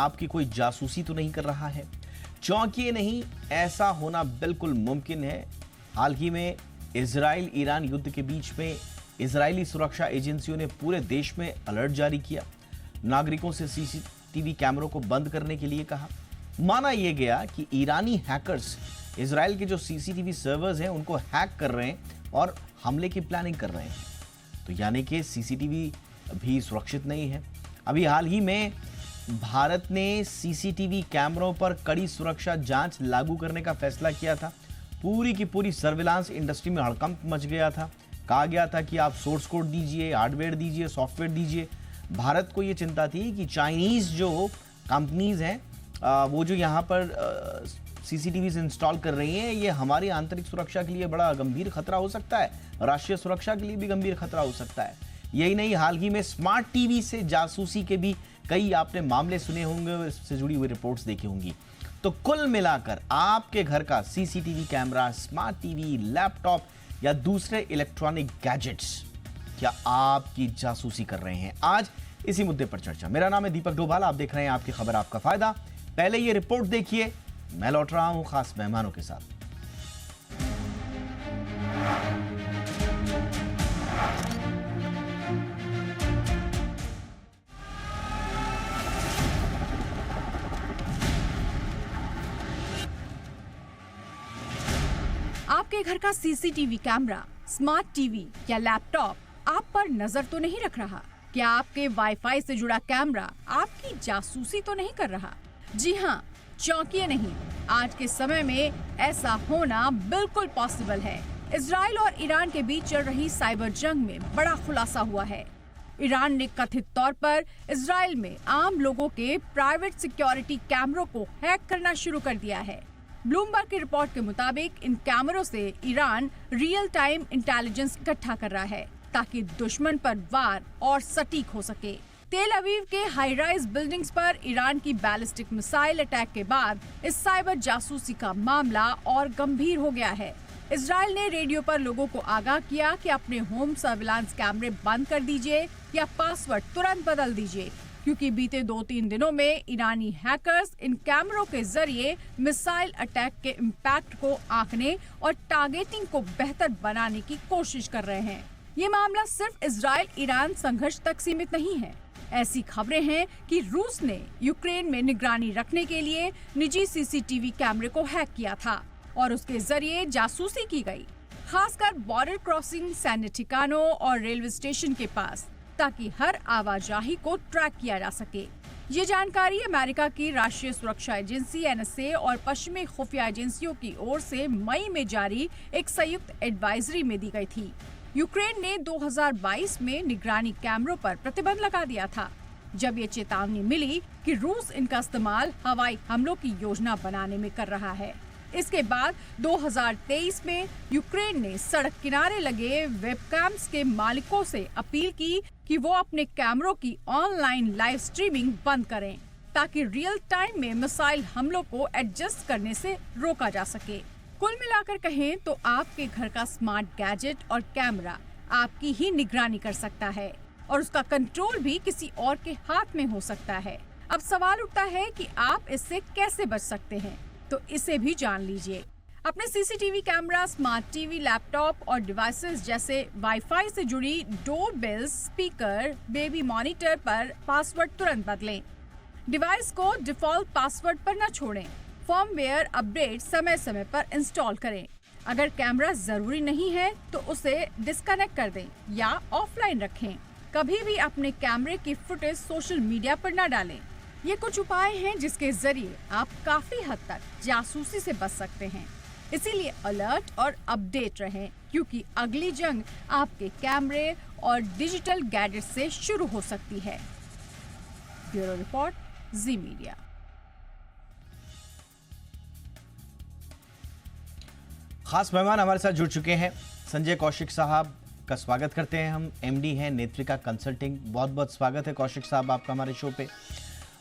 आपकी कोई जासूसी तो नहीं कर रहा है? चौंकिए नहीं, ऐसा होना बिल्कुल मुमकिन है। हाल ही में इजराइल ईरान युद्ध के बीच में इजरायली सुरक्षा एजेंसियों ने पूरे देश में अलर्ट जारी किया, नागरिकों से सीसीटीवी कैमरों को बंद करने के लिए कहा। माना यह गया कि ईरानी हैकर्स इजराइल के जो सीसीटीवी सर्वर्स हैं उनको हैक कर रहे हैं और हमले की प्लानिंग कर रहे हैं। तो यानी कि सीसीटीवी भी सुरक्षित नहीं है। अभी हाल ही में भारत ने सीसीटीवी कैमरों पर कड़ी सुरक्षा जांच लागू करने का फैसला किया था। पूरी की पूरी सर्विलांस इंडस्ट्री में हड़कंप मच गया था। कहा गया था कि आप सोर्स कोड दीजिए, हार्डवेयर दीजिए, सॉफ्टवेयर दीजिए। भारत को ये चिंता थी कि चाइनीज जो कंपनीज हैं वो जो यहाँ पर सीसीटीवी इंस्टॉल कर रही हैं, ये हमारी आंतरिक सुरक्षा के लिए बड़ा गंभीर खतरा हो सकता है, राष्ट्रीय सुरक्षा के लिए भी गंभीर खतरा हो सकता है। यही नहीं, हाल ही में स्मार्ट टीवी से जासूसी के भी कई आपने मामले सुने होंगे, इससे जुड़ी हुई रिपोर्ट्स देखी होंगी। तो कुल मिलाकर आपके घर का CCTV camera, smart TV, laptop या दूसरे इलेक्ट्रॉनिक गैजेट्स क्या आपकी जासूसी कर रहे हैं? आज इसी मुद्दे पर चर्चा। मेरा नाम है दीपक डोभाल, आप देख रहे हैं आपकी खबर आपका फायदा। पहले ये रिपोर्ट देखिए, मैं लौट रहा हूं खास मेहमानों के साथ। आपके घर का सीसीटीवी कैमरा, स्मार्ट टीवी या लैपटॉप आप पर नजर तो नहीं रख रहा? क्या आपके वाईफाई से जुड़ा कैमरा आपकी जासूसी तो नहीं कर रहा? जी हाँ, चौंकिए नहीं, आज के समय में ऐसा होना बिल्कुल पॉसिबल है। इजराइल और ईरान के बीच चल रही साइबर जंग में बड़ा खुलासा हुआ है। ईरान ने कथित तौर पर इजराइल में आम लोगों के प्राइवेट सिक्योरिटी कैमरों को हैक करना शुरू कर दिया है। ब्लूमबर्ग की रिपोर्ट के मुताबिक इन कैमरों से ईरान रियल टाइम इंटेलिजेंस इकट्ठा कर रहा है ताकि दुश्मन पर वार और सटीक हो सके। तेल अवीव के हाई राइज बिल्डिंग्स पर ईरान की बैलिस्टिक मिसाइल अटैक के बाद इस साइबर जासूसी का मामला और गंभीर हो गया है। इजराइल ने रेडियो पर लोगों को आगाह किया कि अपने होम सर्विलांस कैमरे बंद कर दीजिए या पासवर्ड तुरंत बदल दीजिए, क्योंकि बीते 2-3 दिनों में ईरानी हैकर्स इन कैमरों के जरिए मिसाइल अटैक के इम्पैक्ट को आंकने और टारगेटिंग को बेहतर बनाने की कोशिश कर रहे हैं। ये मामला सिर्फ इजराइल ईरान संघर्ष तक सीमित नहीं है। ऐसी खबरें हैं कि रूस ने यूक्रेन में निगरानी रखने के लिए निजी सीसीटीवी कैमरे को हैक किया था और उसके जरिए जासूसी की गई, खासकर बॉर्डर क्रॉसिंग, सैन्य ठिकानों और रेलवे स्टेशन के पास, ताकि हर आवाजाही को ट्रैक किया जा सके। ये जानकारी अमेरिका की राष्ट्रीय सुरक्षा एजेंसी NSA और पश्चिमी खुफिया एजेंसियों की ओर से मई में जारी एक संयुक्त एडवाइजरी में दी गई थी। यूक्रेन ने 2022 में निगरानी कैमरों पर प्रतिबंध लगा दिया था, जब ये चेतावनी मिली कि रूस इनका इस्तेमाल हवाई हमलों की योजना बनाने में कर रहा है। इसके बाद 2023 में यूक्रेन ने सड़क किनारे लगे वेबकैम्स के मालिकों से अपील की कि वो अपने कैमरों की ऑनलाइन लाइव स्ट्रीमिंग बंद करें, ताकि रियल टाइम में मिसाइल हमलों को एडजस्ट करने से रोका जा सके। कुल मिलाकर कहें तो आपके घर का स्मार्ट गैजेट और कैमरा आपकी ही निगरानी कर सकता है और उसका कंट्रोल भी किसी और के हाथ में हो सकता है। अब सवाल उठता है कि आप इससे कैसे बच सकते हैं, तो इसे भी जान लीजिए। अपने CCTV camera, smart TV, laptop और डिवाइसेस जैसे वाईफाई से जुड़ी door bells, speaker, baby monitor पर पासवर्ड तुरंत बदलें। डिवाइस को डिफॉल्ट पासवर्ड पर न छोड़ें। फर्मवेयर अपडेट समय समय पर इंस्टॉल करें। अगर कैमरा जरूरी नहीं है तो उसे डिस्कनेक्ट कर दें या ऑफलाइन रखें। कभी भी अपने कैमरे की फुटेज सोशल मीडिया पर न डालें। ये कुछ उपाय हैं जिसके जरिए आप काफी हद तक जासूसी से बच सकते हैं। इसीलिए अलर्ट और अपडेट रहें, क्योंकि अगली जंग आपके कैमरे और डिजिटल गैजेट से शुरू हो सकती है। ब्यूरो रिपोर्ट, जी मीडिया। खास मेहमान हमारे साथ जुड़ चुके हैं, संजय कौशिक साहब का स्वागत करते हैं हम। MD हैं नेत्रिका कंसल्टिंग। बहुत बहुत स्वागत है कौशिक साहब आपका हमारे शो पे।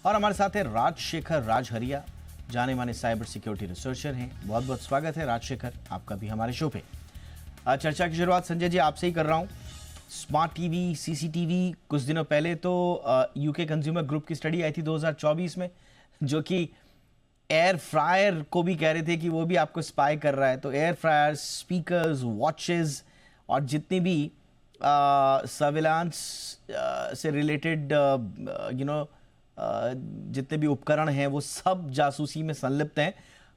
और हमारे साथ है राजशेखर राजहरिया, जाने माने साइबर सिक्योरिटी रिसर्चर हैं। बहुत बहुत स्वागत है राजशेखर आपका भी हमारे शो पे। चर्चा की शुरुआत संजय जी आपसे ही कर रहा हूँ। स्मार्ट टीवी, CCTV, कुछ दिनों पहले तो UK कंज्यूमर ग्रुप की स्टडी आई थी 2024 में, जो कि एयर फ्रायर को भी कह रहे थे कि वो भी आपको स्पाई कर रहा है। तो एयर फ्रायर, स्पीकर्स, वॉचेस और जितनी भी सर्विलांस से रिलेटेड जितने भी उपकरण हैं वो सब जासूसी में संलिप्त हैं।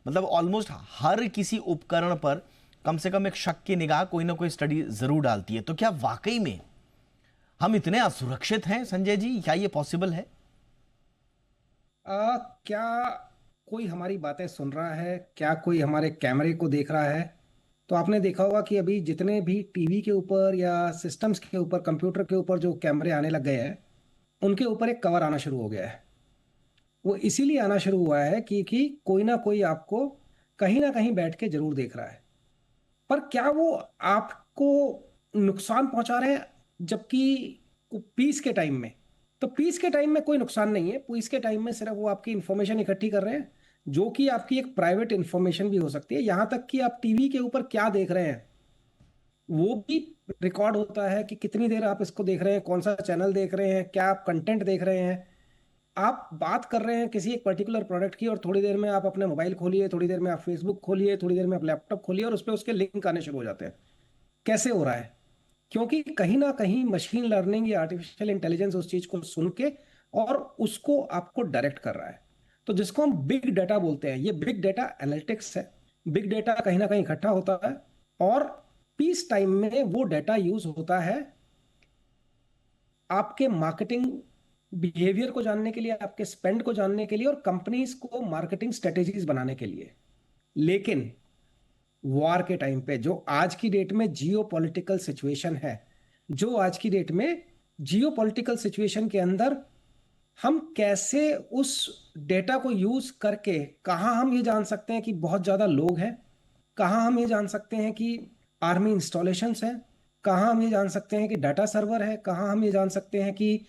मतलब ऑलमोस्ट हर किसी उपकरण पर कम से कम एक शक की निगाह कोई ना कोई स्टडी जरूर डालती है। तो क्या वाकई में हम इतने असुरक्षित हैं संजय जी? क्या ये पॉसिबल है? क्या कोई हमारी बातें सुन रहा है? क्या कोई हमारे कैमरे को देख रहा है? तो आपने देखा होगा कि अभी जितने भी टीवी के ऊपर या सिस्टम्स के ऊपर, कंप्यूटर के ऊपर जो कैमरे आने लग गए हैं, उनके ऊपर एक कवर आना शुरू हो गया है। वो इसीलिए आना शुरू हुआ है कि कोई ना कोई आपको कहीं ना कहीं बैठ के जरूर देख रहा है। पर क्या वो आपको नुकसान पहुंचा रहे हैं? जबकि पीस के टाइम में, तो पीस के टाइम में कोई नुकसान नहीं है। पीस के टाइम में सिर्फ वो आपकी इंफॉर्मेशन इकट्ठी कर रहे हैं, जो कि आपकी एक प्राइवेट इंफॉर्मेशन भी हो सकती है। यहां तक कि आप टीवी के ऊपर क्या देख रहे हैं वो भी रिकॉर्ड होता है कि कितनी देर आप इसको देख रहे हैं, कौन सा चैनल देख रहे हैं, क्या आप कंटेंट देख रहे हैं। आप बात कर रहे हैं किसी एक पर्टिकुलर प्रोडक्ट की, और थोड़ी देर में आप अपने मोबाइल खोलिए, थोड़ी देर में आप फेसबुक खोलिए, थोड़ी देर में आप लैपटॉप खोलिए, और उस पर उसके लिंक आने शुरू हो जाते हैं। कैसे हो रहा है? क्योंकि कहीं ना कहीं मशीन लर्निंग या आर्टिफिशियल इंटेलिजेंस उस चीज को सुन के और उसको आपको डायरेक्ट कर रहा है। तो जिसको हम बिग डाटा बोलते हैं, ये बिग डाटा एनालिटिक्स है। बिग डाटा कहीं ना कहीं इकट्ठा होता है, और पीस टाइम में वो डाटा यूज होता है आपके मार्केटिंग बिहेवियर को जानने के लिए, आपके स्पेंड को जानने के लिए, और कंपनीज को मार्केटिंग स्ट्रेटेजीज बनाने के लिए। लेकिन वॉर के टाइम पे, जो आज की डेट में जियो पॉलिटिकल सिचुएशन है, जो आज की डेट में जियो पॉलिटिकल सिचुएशन के अंदर हम कैसे उस डेटा को यूज करके, कहां हम ये जान सकते हैं कि बहुत ज्यादा लोग हैं, कहां हम ये जान सकते हैं कि आर्मी इंस्टॉलेशंस हैं, कहां हम ये जान सकते हैं कि डाटा सर्वर है, कहां हम ये जान सकते हैं कि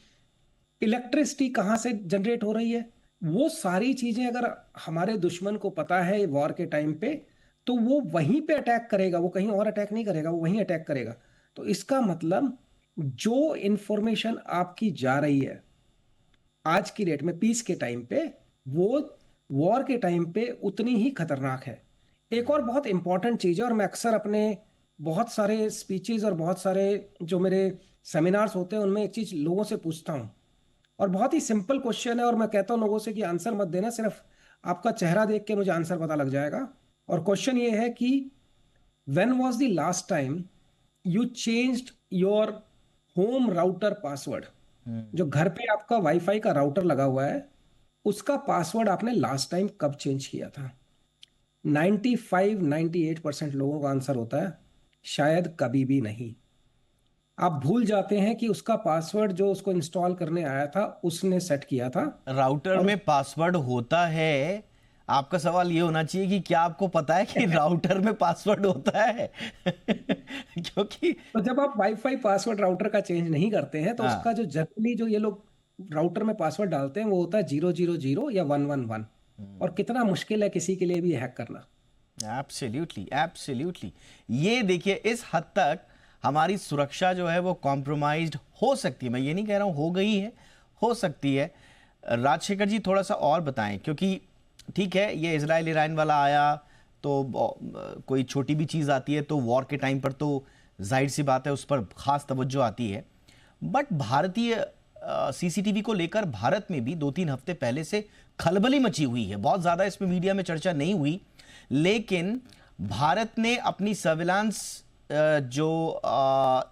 इलेक्ट्रिसिटी कहां से जनरेट हो रही है। वो सारी चीजें अगर हमारे दुश्मन को पता है वॉर के टाइम पे, तो वो वहीं पे अटैक करेगा, वो कहीं और अटैक नहीं करेगा, वो वहीं अटैक करेगा। तो इसका मतलब जो इंफॉर्मेशन आपकी जा रही है आज की डेट में पीस के टाइम पे, वो वॉर के टाइम पे उतनी ही खतरनाक है। एक और बहुत इंपॉर्टेंट चीज है, और मैं अक्सर अपने बहुत सारे स्पीचेस और बहुत सारे जो मेरे सेमिनार्स होते हैं उनमें एक चीज लोगों से पूछता हूं, और बहुत ही सिंपल क्वेश्चन है, और मैं कहता हूं लोगों से कि आंसर मत देना, सिर्फ आपका चेहरा देख के मुझे आंसर पता लग जाएगा। और क्वेश्चन ये है कि when was the last time you changed your home router password? जो घर पे आपका वाईफाई का राउटर लगा हुआ है, उसका पासवर्ड आपने लास्ट टाइम कब चेंज किया था? 95-98% लोगों का आंसर होता है शायद कभी भी नहीं। आप भूल जाते हैं कि उसका पासवर्ड जो उसको इंस्टॉल करने आया था उसने सेट किया था। राउटर में पासवर्ड होता है। आपका सवाल ये होना चाहिए कि क्या आपको पता है कि राउटर में पासवर्ड होता है? क्योंकि तो जब आप वाईफाई पासवर्ड राउटर का चेंज नहीं करते हैं, तो उसका जो जनरली जो ये लोग राउटर में पासवर्ड डालते हैं वो होता है 000 या 111। और कितना मुश्किल है किसी के लिए भी हैक करना। Absolutely, absolutely. ये देखिए, इस हद तक हमारी सुरक्षा जो है वो कॉम्प्रोमाइज्ड हो सकती है। मैं ये नहीं कह रहा हूँ हो गई है, हो सकती है। राजशेखर जी थोड़ा सा और बताएं, क्योंकि ठीक है ये इजराइल ईरान वाला आया तो कोई छोटी भी चीज़ आती है तो वॉर के टाइम पर तो जाहिर सी बात है उस पर ख़ास तवज्जो आती है। बट भारतीय सीसीटीवी को लेकर भारत में भी 2-3 हफ्ते पहले से खलबली मची हुई है। बहुत ज़्यादा इसमें मीडिया में चर्चा नहीं हुई, लेकिन भारत ने अपनी सर्विलांस जो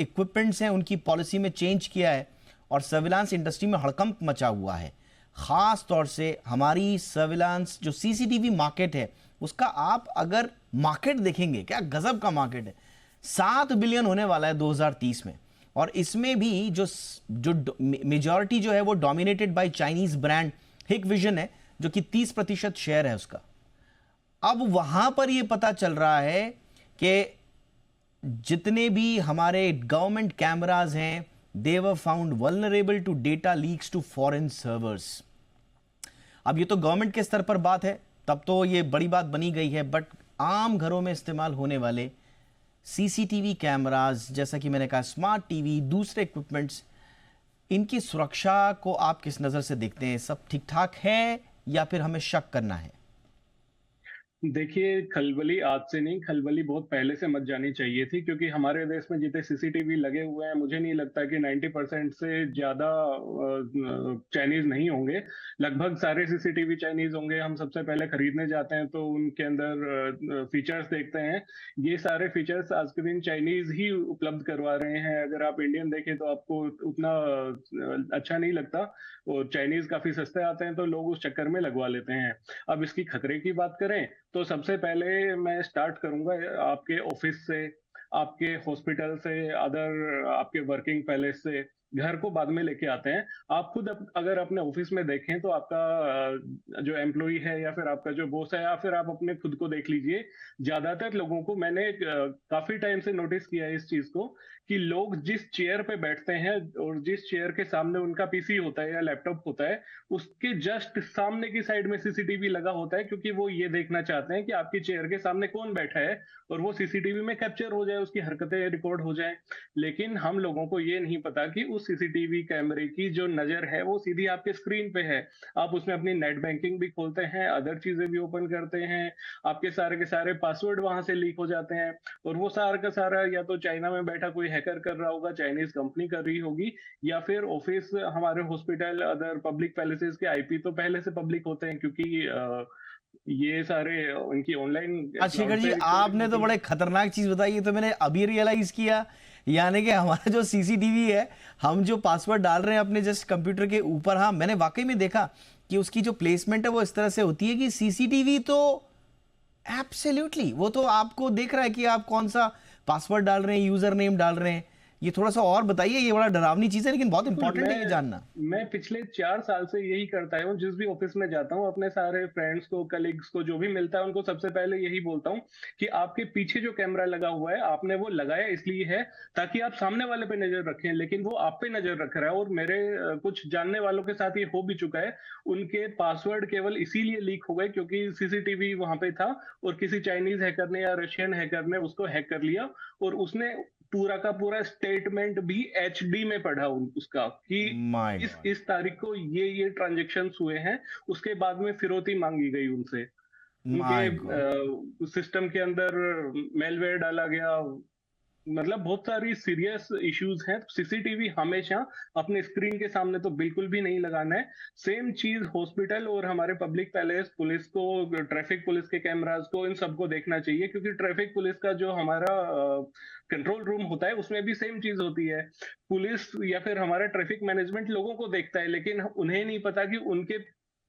इक्विपमेंट्स हैं उनकी पॉलिसी में चेंज किया है, और सर्विलांस इंडस्ट्री में हड़कंप मचा हुआ है। ख़ास तौर से हमारी सर्विलांस जो सीसीटीवी मार्केट है उसका आप अगर मार्केट देखेंगे, क्या गजब का मार्केट है। 7 बिलियन होने वाला है 2030 में, और इसमें भी जो मेजॉरिटी जो है वो dominated by Chinese brand Hikvision है, जो कि 30% शेयर है उसका। अब वहां पर ये पता चल रहा है कि जितने भी हमारे गवर्नमेंट कैमराज हैं they were found vulnerable to data leaks to foreign servers. अब ये तो गवर्नमेंट के स्तर पर बात है, तब तो ये बड़ी बात बनी गई है, बट आम घरों में इस्तेमाल होने वाले सीसीटीवी कैमराज, जैसा कि मैंने कहा स्मार्ट टीवी, दूसरे इक्विपमेंट्स, इनकी सुरक्षा को आप किस नज़र से देखते हैं? सब ठीक ठाक है या फिर हमें शक करना है? देखिए, खलबली आज से नहीं, खलबली बहुत पहले से मच जानी चाहिए थी, क्योंकि हमारे देश में जितने सीसीटीवी लगे हुए हैं, मुझे नहीं लगता कि 90% से ज्यादा चाइनीज नहीं होंगे। लगभग सारे सीसीटीवी चाइनीज होंगे। हम सबसे पहले खरीदने जाते हैं तो उनके अंदर फीचर्स देखते हैं। ये सारे फीचर्स आज के दिन चाइनीज ही उपलब्ध करवा रहे हैं। अगर आप इंडियन देखें तो आपको उतना अच्छा नहीं लगता, और चाइनीज काफी सस्ते आते हैं तो लोग उस चक्कर में लगवा लेते हैं। अब इसकी खतरे की बात करें तो सबसे पहले मैं स्टार्ट करूंगा आपके ऑफिस से, आपके हॉस्पिटल से, अदर आपके वर्किंग पैलेस से। घर को बाद में लेके आते हैं। आप खुद अगर अपने ऑफिस में देखें तो आपका जो एम्प्लॉय है या फिर आपका जो बॉस है, या फिर आप अपने खुद को देख लीजिए। ज्यादातर लोगों को मैंने काफी टाइम से नोटिस किया है इस चीज को, कि लोग जिस चेयर पे बैठते हैं और जिस चेयर के सामने उनका पीसी होता है या लैपटॉप होता है, उसके जस्ट सामने की साइड में सीसीटीवी लगा होता है, क्योंकि वो ये देखना चाहते हैं कि आपकी चेयर के सामने कौन बैठा है, और वो सीसीटीवी में कैप्चर हो जाए, उसकी हरकतें रिकॉर्ड हो जाए। लेकिन हम लोगों को ये नहीं पता कि उस सीसीटीवी कैमरे की जो नजर है वो सीधी आपके स्क्रीन पे है। आप उसमें अपनी नेट बैंकिंग भी खोलते हैं, अदर चीजें भी ओपन करते हैं, आपके सारे के सारे पासवर्ड वहां से लीक हो जाते हैं। और वो सारा का सारा या तो चाइना में बैठा कोई हैकर कर रहा होगा, चाइनीज कंपनी कर रही होगी, या फिर ऑफिस, हमारे हॉस्पिटल, अदर पब्लिक पैलेसेस के आईपी तो पहले से पब्लिक होते हैं, क्योंकि ये सारे उनकी ऑनलाइन शेखर क्लाउड जी, पे रिकॉर्डिंग आपने तो होती बड़े है। खतरनाक चीज बताई, ये तो मैंने अभी रियलाइज किया। यानी कि हमारा जो सीसीटीवी है, हम जो पासवर्ड डाल रहे हैं अपने जस्ट कंप्यूटर के ऊपर, हाँ मैंने वाकई में देखा कि उसकी जो प्लेसमेंट है वो इस तरह से होती है कि सीसीटीवी तो एब्सोल्युटली वो तो आपको देख रहा है कि आप कौन सा पासवर्ड डाल रहे हैं, यूजर नेम डाल रहे हैं। ये थोड़ा सा और बताइए, ये बड़ा डरावनी चीज है लेकिन बहुत बिल्कुल। इंपॉर्टेंट है ये जानना। मैं पिछले 4 साल से यही करता हूँ। जिस भी ऑफिस में जाता हूँ, अपने सारे फ्रेंड्स को, कलीग्स को, जो भी मिलता है, उनको सबसे पहले यही बोलता हूँ कि आपके पीछे जो कैमरा लगा हुआ है, आपने वो लगाया इसलिए है ताकि आप सामने वाले पे नजर रखें, लेकिन वो आप पे नजर रख रहा है। और मेरे कुछ जानने वालों के साथ ये हो भी चुका है। उनके पासवर्ड केवल इसीलिए लीक हो गए क्योंकि सीसीटीवी वहां पे था, और किसी चाइनीज हैकर ने या रशियन हैकर ने उसको हैक कर लिया, और उसने पूरा का पूरा स्टेटमेंट भी एचडी में पढ़ा उसका, कि माय इस तारीख को ये ट्रांजेक्शन्स हुए हैं। उसके बाद में फिरौती मांगी गई उनसे। उनके गॉड। सिस्टम के अंदर मेलवेयर डाला गया। मतलब बहुत सारी सीरियस इश्यूज हैं। सीसीटीवी हमेशा अपने स्क्रीन के सामने तो बिल्कुल भी नहीं लगाना है। सेम चीज हॉस्पिटल और हमारे पब्लिक पैलेस, पुलिस को, ट्रैफिक पुलिस के कैमरास को, इन सबको देखना चाहिए, क्योंकि ट्रैफिक पुलिस का जो हमारा कंट्रोल रूम होता है उसमें भी सेम चीज होती है। पुलिस या फिर हमारा ट्रैफिक मैनेजमेंट लोगों को देखता है, लेकिन उन्हें नहीं पता कि उनके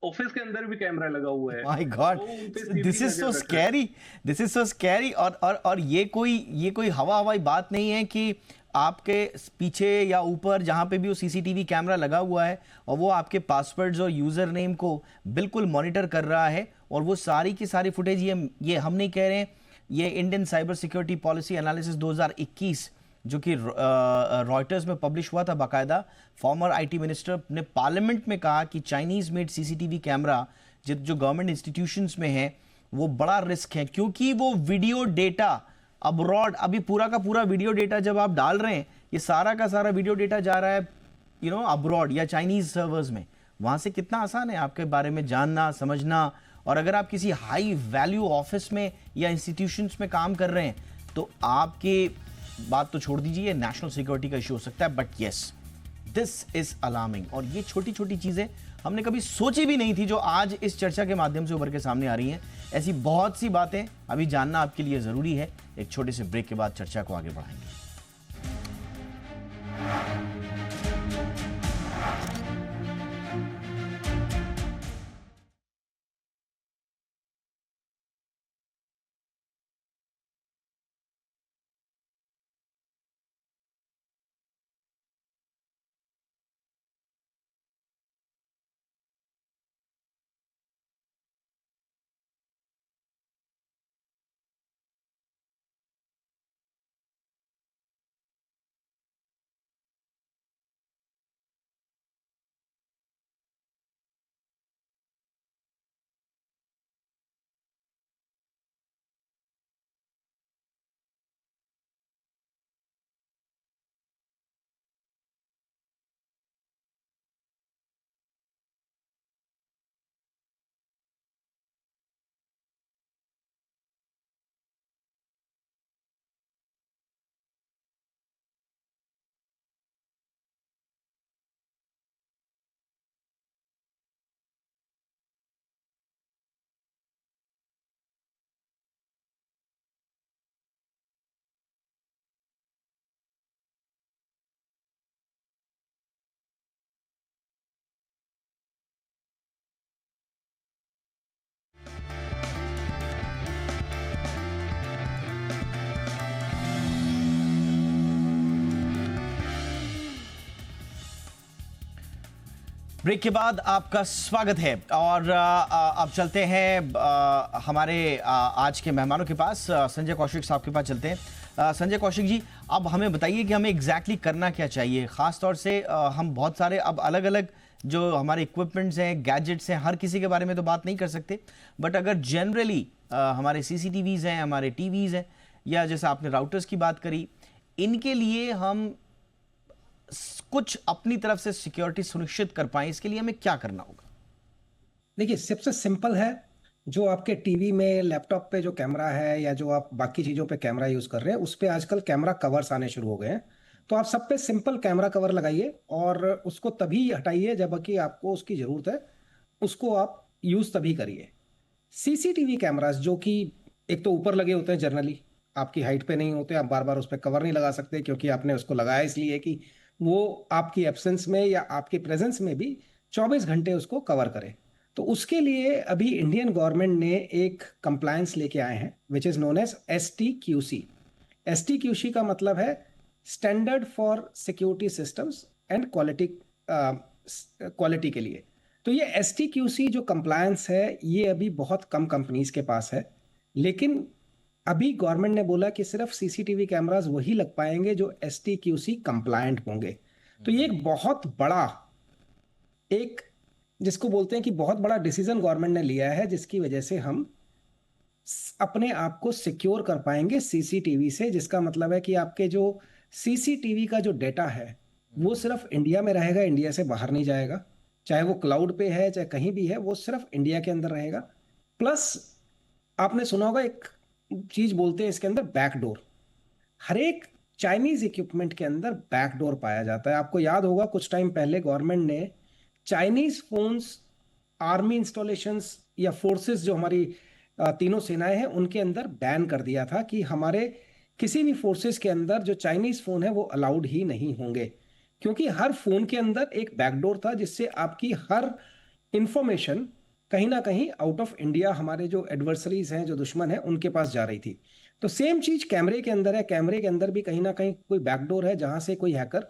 ऑफिस के अंदर भी कैमरा लगा हुआ है, माय गॉड, वो उन पे दिस सीधी इज सो नजर रख रहा है। Scary. This is so scary. और ये कोई हवाई बात नहीं है कि आपके पीछे या ऊपर जहां पे भी वो सीसीटीवी कैमरा लगा हुआ है और वो आपके पासवर्ड्स और यूजर नेम को बिल्कुल मॉनिटर कर रहा है, और वो सारी की सारी फुटेज, ये हम नहीं कह रहे हैं, ये Indian cyber security policy analysis 2021 जो कि रॉयटर्स में पब्लिश हुआ था बाकायदा, फॉर्मर आईटी मिनिस्टर ने पार्लियामेंट में कहा कि चाइनीज मेड सीसीटीवी कैमरा जो गवर्नमेंट इंस्टीट्यूशंस में है वो बड़ा रिस्क है, क्योंकि वो वीडियो डेटा अब्रॉड, अभी पूरा का पूरा वीडियो डेटा जब आप डाल रहे हैं, ये सारा का सारा वीडियो डेटा जा रहा है अब्रॉड या चाइनीज सर्वर्स में। वहां से कितना आसान है आपके बारे में जानना, समझना। और अगर आप किसी हाई वैल्यू ऑफिस में या इंस्टीट्यूशंस में काम कर रहे हैं तो आपके बात तो छोड़ दीजिए, नेशनल सिक्योरिटी का इशू हो सकता है। But yes, this is alarming. और ये छोटी छोटी चीजें हमने कभी सोची भी नहीं थी जो आज इस चर्चा के माध्यम से उभर के सामने आ रही हैं। ऐसी बहुत सी बातें अभी जानना आपके लिए जरूरी है। एक छोटे से ब्रेक के बाद चर्चा को आगे बढ़ाएंगे। ब्रेक के बाद आपका स्वागत है और अब चलते हैं हमारे आज के मेहमानों के पास। संजय कौशिक साहब के पास चलते हैं। संजय कौशिक जी, अब हमें बताइए कि हमें एग्जैक्टली करना क्या चाहिए। खास तौर से हम बहुत सारे अब अलग अलग जो हमारे इक्विपमेंट्स हैं, गैजेट्स हैं, हर किसी के बारे में तो बात नहीं कर सकते, बट अगर जनरली हमारे CCTVs हैं, हमारे TVs हैं, या जैसे आपने राउटर्स की बात करी, इनके लिए हम कुछ अपनी तरफ से सिक्योरिटी सुनिश्चित कर पाए, इसके लिए हमें क्या करना होगा? देखिए, सबसे सिंपल है, जो आपके टीवी में, लैपटॉप पे जो कैमरा है या जो आप बाकी चीज़ों पे कैमरा यूज़ कर रहे हैं, उस पे आजकल कैमरा कवर्स आने शुरू हो गए हैं। तो आप सब पे सिंपल कैमरा कवर लगाइए और उसको तभी हटाइए जबकि आपको उसकी ज़रूरत है, उसको आप यूज़ तभी करिए। CCTV कैमरास जो कि एक तो ऊपर लगे होते हैं, जनरली आपकी हाइट पे नहीं होते, आप बार बार उस पर कवर नहीं लगा सकते क्योंकि आपने उसको लगाया इसलिए कि वो आपकी एब्सेंस में या आपके प्रेजेंस में भी 24 घंटे उसको कवर करे। तो उसके लिए अभी इंडियन गवर्नमेंट ने एक कंप्लायंस लेके आए हैं which is known as STQC। STQC का मतलब है standard for security systems and quality के लिए। तो ये STQC जो कंप्लायंस है, ये अभी बहुत कम कंपनीज के पास है, लेकिन अभी गवर्नमेंट ने बोला कि सिर्फ CCTV कैमरास वही लग पाएंगे जो STQC कंप्लायंट होंगे। तो ये एक बहुत बड़ा, एक जिसको बोलते हैं कि बहुत बड़ा डिसीजन गवर्नमेंट ने लिया है, जिसकी वजह से हम अपने आप को सिक्योर कर पाएंगे CCTV से। जिसका मतलब है कि आपके जो CCTV का जो डेटा है वो सिर्फ इंडिया में रहेगा, इंडिया से बाहर नहीं जाएगा। चाहे वो क्लाउड पे है, चाहे कहीं भी है, वो सिर्फ इंडिया के अंदर रहेगा। प्लस आपने सुना होगा, एक चीज बोलते हैं इसके अंदर बैकडोर। हर एक चाइनीज इक्विपमेंट के अंदर बैकडोर पाया जाता है। आपको याद होगा कुछ टाइम पहले गवर्नमेंट ने चाइनीज फोन्स, आर्मी इंस्टॉलेशंस या फोर्सेस जो हमारी तीनों सेनाएं हैं उनके अंदर बैन कर दिया था कि हमारे किसी भी फोर्सेस के अंदर जो चाइनीज फोन है वो अलाउड ही नहीं होंगे, क्योंकि हर फोन के अंदर एक बैकडोर था जिससे आपकी हर इंफॉर्मेशन कहीं ना कहीं आउट ऑफ इंडिया हमारे जो एडवर्सरीज हैं, जो दुश्मन हैं, उनके पास जा रही थी। तो सेम चीज कैमरे के अंदर है। कैमरे के अंदर भी कहीं ना कहीं कोई बैकडोर है जहां से कोई हैकर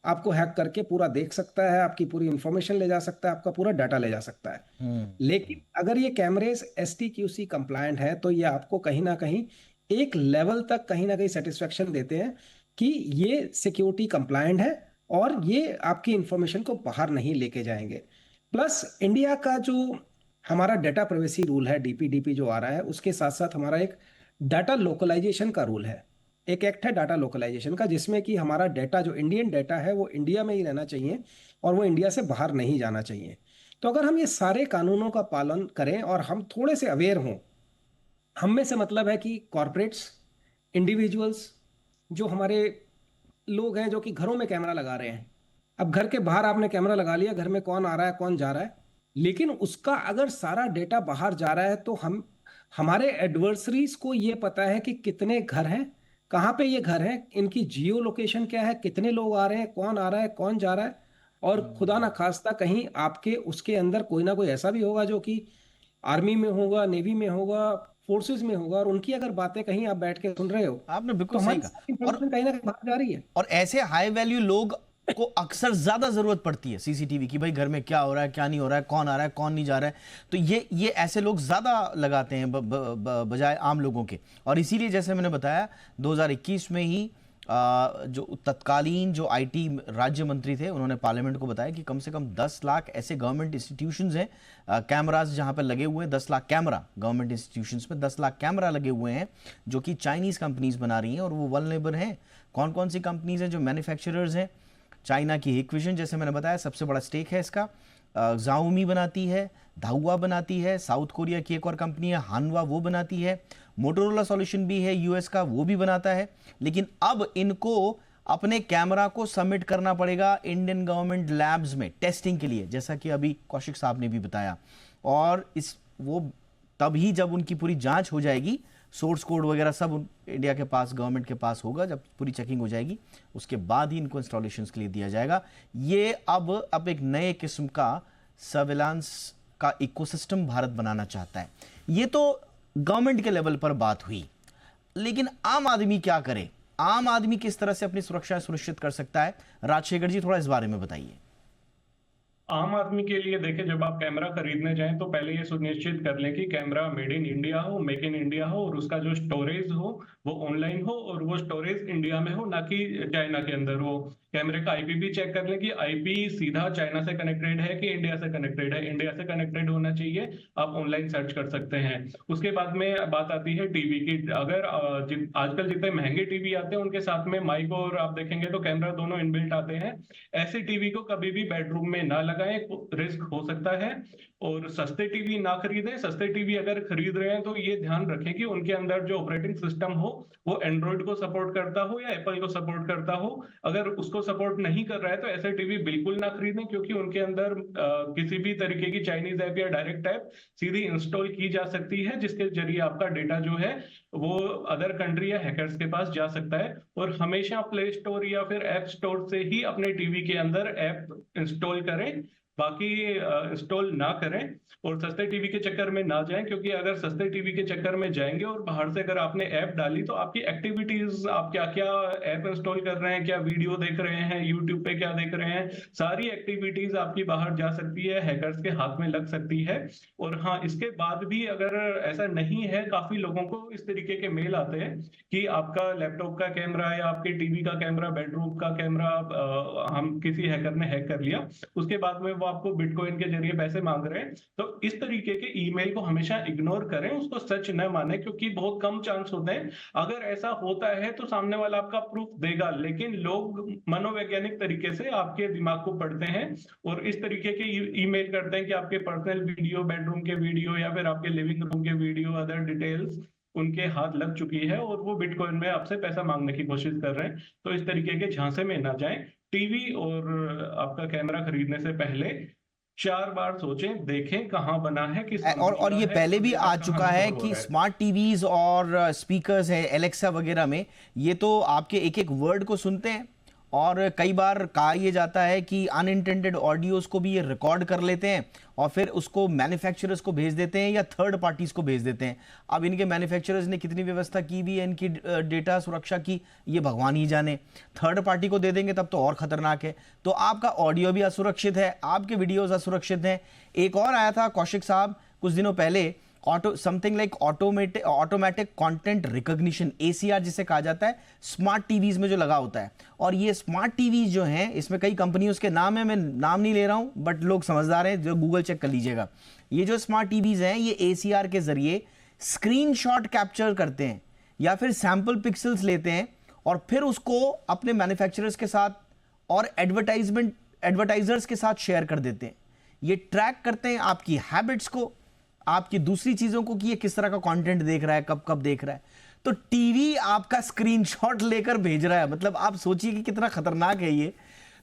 आपको हैक करके पूरा देख सकता है, आपकी पूरी इंफॉर्मेशन ले जा सकता है, आपका पूरा डाटा ले जा सकता है। लेकिन अगर ये कैमरेज STQC कंप्लायंट है तो ये आपको कहीं ना कहीं एक लेवल तक कहीं ना कहीं सेटिस्फेक्शन देते हैं कि ये सिक्योरिटी कंप्लायंट है और ये आपकी इंफॉर्मेशन को बाहर नहीं लेके जाएंगे। प्लस इंडिया का जो हमारा डाटा प्राइवेसी रूल है, DPDP जो आ रहा है, उसके साथ साथ हमारा एक डाटा लोकलाइजेशन का रूल है, एक एक्ट है डाटा लोकलाइजेशन का, जिसमें कि हमारा डाटा, जो इंडियन डाटा है, वो इंडिया में ही रहना चाहिए और वो इंडिया से बाहर नहीं जाना चाहिए। तो अगर हम ये सारे कानूनों का पालन करें और हम थोड़े से अवेयर हों, हम में से मतलब है कि कॉरपोरेट्स, इंडिविजुअल्स, जो हमारे लोग हैं जो कि घरों में कैमरा लगा रहे हैं, अब घर के बाहर आपने कैमरा लगा लिया, घर में कौन आ रहा है, कौन जा रहा है, लेकिन उसका अगर सारा डेटा बाहर जा रहा है तो हमारे एडवर्सरीज को ये पता है कि कितने घर हैं, कहाँ पे ये घर हैं, इनकी जियो लोकेशन क्या है, कितने लोग आ रहे हैं, कौन आ रहा है, कौन जा रहा है। और खुदा ना खास्ता कहीं आपके उसके अंदर कोई ना कोई ऐसा भी होगा जो कि आर्मी में होगा, नेवी में होगा, फोर्सेस में होगा, और उनकी अगर बातें कहीं आप बैठ के सुन रहे हो, आपने बिल्कुल तो सही हमारी कहा। इंफॉर्मेशन कहीं ना कहीं बाहर जा रही है। और ऐसे हाई वैल्यू लोग को अक्सर ज्यादा जरूरत पड़ती है CCTV की, भाई घर में क्या हो रहा है, क्या नहीं हो रहा है, कौन आ रहा है, कौन नहीं जा रहा है। तो ये ऐसे लोग ज्यादा लगाते हैं बजाय आम लोगों के। और इसीलिए जैसे मैंने बताया 2021 में ही जो तत्कालीन जो IT राज्य मंत्री थे, उन्होंने पार्लियामेंट को बताया कि कम से कम 10 लाख ऐसे गवर्नमेंट इंस्टीट्यूशंस हैं, कैमरास जहां पर लगे हुए हैं, 10 लाख कैमरा गवर्नमेंट इंस्टीट्यूशंस में 10 लाख कैमरा लगे हुए हैं जो कि चाइनीज कंपनीज बना रही हैं, और वो वल्नरेबल हैं। कौन कौन सी कंपनीज हैं? जो मैन्युफैक्चरर्स हैं, चाइना की हिकविजन, जैसे मैंने बताया सबसे बड़ा स्टेक है इसका, Xiaomi बनाती है, धाहुआ बनाती है, साउथ कोरिया की एक और कंपनी है हानवा, वो बनाती है, मोटोरोला सॉल्यूशन भी है US का, वो भी बनाता है। लेकिन अब इनको अपने कैमरा को सबमिट करना पड़ेगा इंडियन गवर्नमेंट लैब्स में टेस्टिंग के लिए, जैसा कि अभी कौशिक साहब ने भी बताया। और वो तभी जब उनकी पूरी जांच हो जाएगी, सोर्स कोड वगैरह सब इंडिया के पास, गवर्नमेंट के पास होगा, जब पूरी चेकिंग हो जाएगी उसके बाद ही इनको इंस्टॉलेशंस के लिए दिया जाएगा। ये अब एक नए किस्म का सर्विलांस का इकोसिस्टम भारत बनाना चाहता है। ये तो गवर्नमेंट के लेवल पर बात हुई, लेकिन आम आदमी क्या करे? आम आदमी किस तरह से अपनी सुरक्षा सुनिश्चित कर सकता है? राजशेखर जी, थोड़ा इस बारे में बताइए। आम आदमी के लिए देखें, जब आप कैमरा खरीदने जाएं तो पहले ये सुनिश्चित कर लें कि कैमरा मेड इन इंडिया हो, मेक इन इंडिया हो, और उसका जो स्टोरेज हो वो ऑनलाइन हो, और वो स्टोरेज इंडिया में हो, ना कि चाइना के अंदर हो। कैमरे का आईपी भी चेक कर लें कि आईपी सीधा चाइना से कनेक्टेड है कि इंडिया से कनेक्टेड है। इंडिया से कनेक्टेड होना चाहिए, आप ऑनलाइन सर्च कर सकते हैं। उसके बाद में बात आती है टीवी की। अगर आजकल जितने महंगे टीवी आते हैं उनके साथ में माइक और आप देखेंगे तो कैमरा दोनों इनबिल्ट आते हैं। ऐसे टीवी को कभी भी बेडरूम में ना लगाएं, रिस्क हो सकता है। और सस्ते टीवी ना खरीदें। सस्ते टीवी अगर खरीद रहे हैं तो ये ध्यान रखें कि उनके अंदर जो ऑपरेटिंग सिस्टम हो वो एंड्रॉइड को सपोर्ट करता हो या एप्पल को सपोर्ट करता हो। अगर उसको सपोर्ट नहीं कर रहा है तो ऐसे टीवी बिल्कुल ना खरीदें, क्योंकि उनके अंदर किसी भी तरीके की चाइनीज ऐप या डायरेक्ट ऐप सीधी इंस्टॉल की जा सकती है, जिसके जरिए आपका डेटा जो है वो अदर कंट्री या हैकर्स के पास जा सकता है। और हमेशा प्ले स्टोर या फिर ऐप स्टोर से ही अपने टीवी के अंदर ऐप इंस्टॉल करें, बाकी इंस्टॉल ना करें। और सस्ते टीवी के चक्कर में ना जाएं, क्योंकि अगर सस्ते टीवी के चक्कर में जाएंगे और बाहर से अगर आपने ऐप डाली तो आपकी एक्टिविटीज, आप क्या क्या ऐप इंस्टॉल कर रहे हैं, क्या वीडियो देख रहे हैं, यूट्यूब पे क्या देख रहे हैं, सारी एक्टिविटीज आपकी बाहर जा सकती है, हैकर्स के हाथ में लग सकती है। और हाँ, इसके बाद भी अगर ऐसा नहीं है, काफी लोगों को इस तरीके के मेल आते हैं कि आपका लैपटॉप का कैमरा या आपके टीवी का कैमरा, बेडरूम का कैमरा हम किसी हैकर ने हैक कर लिया, उसके बाद में वो आपको बिटकॉइन के जरिए पैसे मांग रहे हैं। तो इस तरीके के ईमेल को हमेशा इग्नोर करें, उसको सच न माने, क्योंकि बहुत कम चांस होते हैं। अगर ऐसा होता है तो सामने वाला आपका प्रूफ देगा, लेकिन लोग मनोवैज्ञानिक तरीके से आपके दिमाग को पढ़ते हैं और इस तरीके के ईमेल करते हैं कि आपके पर्सनल वीडियो, बेडरूम के वीडियो या फिर आपके लिविंग रूम के वीडियो, अदर डिटेल्स उनके हाथ लग चुकी है और वो बिटकॉइन में आपसे पैसा मांगने की कोशिश कर रहे हैं। तो इस तरीके के झांसे में ना जाएं। टीवी और आपका कैमरा खरीदने से पहले 4 बार सोचें, देखें कहाँ बना है, किस और ये पहले भी आ चुका है कि है। स्मार्ट टीवीज और स्पीकर्स है, एलेक्सा वगैरह में ये तो आपके एक एक वर्ड को सुनते हैं, और कई बार कहा यह जाता है कि अनइंटेंडेड ऑडियोज को भी ये रिकॉर्ड कर लेते हैं और फिर उसको मैन्युफैक्चरर्स को भेज देते हैं या थर्ड पार्टीज को भेज देते हैं। अब इनके मैन्युफैक्चरर्स ने कितनी व्यवस्था की हुई है इनकी डेटा सुरक्षा की, ये भगवान ही जाने। थर्ड पार्टी को दे देंगे तब तो और खतरनाक है। तो आपका ऑडियो भी असुरक्षित है, आपके वीडियोज असुरक्षित हैं। एक और आया था कौशिक साहब कुछ दिनों पहले, something like automatic content recognition, ACR जिसे कहा जाता है, स्मार्ट टीवीज में जो लगा होता है। और ये स्मार्ट टीवीज जो हैं, इसमें कई कंपनियों के नाम है, मैं नाम नहीं ले रहा हूं, बट लोग समझदार हैं, जो गूगल चेक कर लीजिएगा। ये जो स्मार्ट टीवीज हैं, ये ACR के जरिए स्क्रीनशॉट कैप्चर करते हैं या फिर सैंपल पिक्सल्स लेते हैं और फिर उसको अपने मैन्युफैक्चरर्स के साथ और एडवर्टाइजर्स के साथ शेयर कर देते हैं। ये ट्रैक करते हैं आपकी हैबिट्स को, आपकी दूसरी चीजों को, कि ये किस तरह का कंटेंट देख रहा है, कब कब देख रहा है। तो टीवी आपका स्क्रीनशॉट लेकर भेज रहा है, मतलब आप सोचिए कि कितना खतरनाक है ये।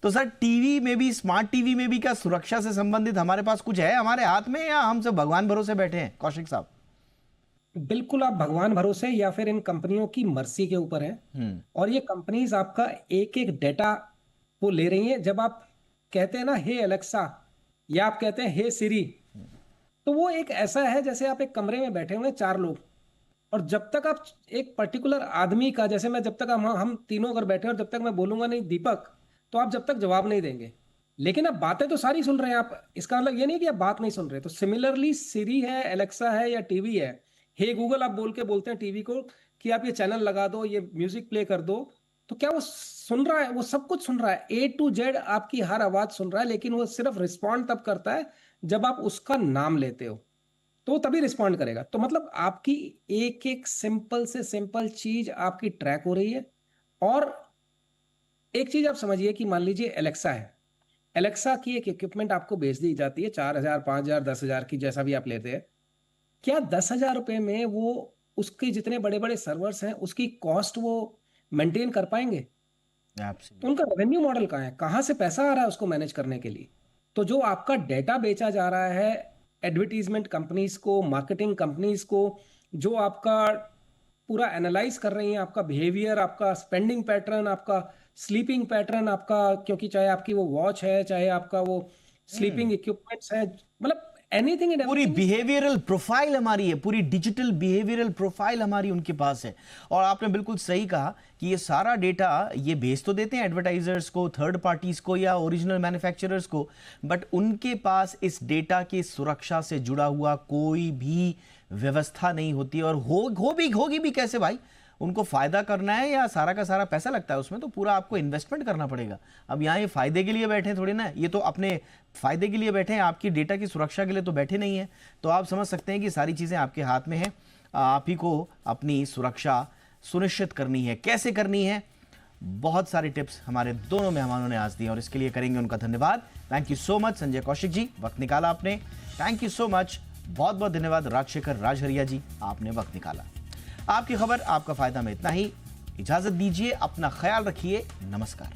तो सर, टीवी में भी, स्मार्ट टीवी में भी क्या सुरक्षा से संबंधित हमारे पास कुछ है हमारे हाथ में, या हम सब भगवान भरोसे बैठे हैं कौशिक साहब? बिल्कुल, आप भगवान भरोसे या फिर इन कंपनियों की मर्जी के ऊपर है। और ये कंपनीज आपका एक एक डेटा वो ले रही हैं। जब आप कहते हैं ना हे एलेक्सा, या आप कहते हैं हे सिरी, तो वो एक ऐसा है जैसे आप एक कमरे में बैठे हुए 4 लोग, और जब तक आप एक पर्टिकुलर आदमी का, जैसे मैं, जब तक हम तीनों अगर बैठे और जब तक मैं बोलूंगा नहीं दीपक, तो आप जब तक जवाब नहीं देंगे। लेकिन आप बातें तो सारी सुन रहे हैं आप, इसका मतलब ये नहीं कि आप बात नहीं सुन रहे। तो सिमिलरली सिरी है, एलेक्सा है या टीवी है, हे गूगल आप बोलते हैं टीवी को कि आप ये चैनल लगा दो, ये म्यूजिक प्ले कर दो, तो क्या वो सुन रहा है? वो सब कुछ सुन रहा है, A to Z आपकी हर आवाज सुन रहा है। लेकिन वो सिर्फ रिस्पॉन्ड तब करता है जब आप उसका नाम लेते हो, तो वो तभी रिस्पॉन्ड करेगा। तो मतलब आपकी एक एक सिंपल से सिंपल चीज आपकी ट्रैक हो रही है। और एक चीज आप समझिए कि मान लीजिए एलेक्सा है, एलेक्सा की एक इक्विपमेंट आपको बेच दी जाती है 4,000, 5,000, 10,000 की, जैसा भी आप लेते हैं। क्या 10,000 रुपए में वो उसके जितने बड़े बड़े सर्वर्स हैं उसकी कॉस्ट वो मेंटेन कर पाएंगे? तो उनका रेवेन्यू मॉडल कहाँ है, कहाँ से पैसा आ रहा है उसको मैनेज करने के लिए? तो जो आपका डेटा बेचा जा रहा है एडवर्टीजमेंट कंपनीज को, मार्केटिंग कंपनीज को, जो आपका पूरा एनालाइज कर रही हैं, आपका बिहेवियर, आपका स्पेंडिंग पैटर्न, आपका स्लीपिंग पैटर्न, आपका, क्योंकि चाहे आपकी वो वॉच है, चाहे आपका वो स्लीपिंग इक्विपमेंट्स है, मतलब एनीथिंग एंड पूरी बिहेवियरल प्रोफाइल हमारी है, पूरी डिजिटल बिहेवियरल प्रोफाइल हमारी उनके पास है। और आपने बिल्कुल सही कहा कि ये सारा डेटा ये भेज तो देते हैं एडवर्टाइजर्स को, थर्ड पार्टीज को या ओरिजिनल मैन्युफैक्चरर्स को, बट उनके पास इस डेटा की सुरक्षा से जुड़ा हुआ कोई भी व्यवस्था नहीं होती। और होगी भी कैसे भाई? उनको फायदा करना है या सारा का सारा पैसा लगता है उसमें, तो पूरा आपको इन्वेस्टमेंट करना पड़ेगा। अब यहाँ ये फायदे के लिए बैठे थोड़ी ना, ये तो अपने फायदे के लिए बैठे हैं, आपकी डेटा की सुरक्षा के लिए तो बैठे नहीं है। तो आप समझ सकते हैं कि सारी चीजें आपके हाथ में है, आप ही को अपनी सुरक्षा सुनिश्चित करनी है। कैसे करनी है? बहुत सारे टिप्स हमारे दोनों मेहमानों ने आज दिए और इसके लिए करेंगे उनका धन्यवाद। Thank you so much Sanjay Kaushik ji, वक्त निकाला आपने। थैंक यू सो मच, बहुत बहुत धन्यवाद राजशेखर राजहरिया जी, आपने वक्त निकाला। आपकी खबर आपका फायदा में इतना ही। इजाजत दीजिए, अपना ख्याल रखिए, नमस्कार।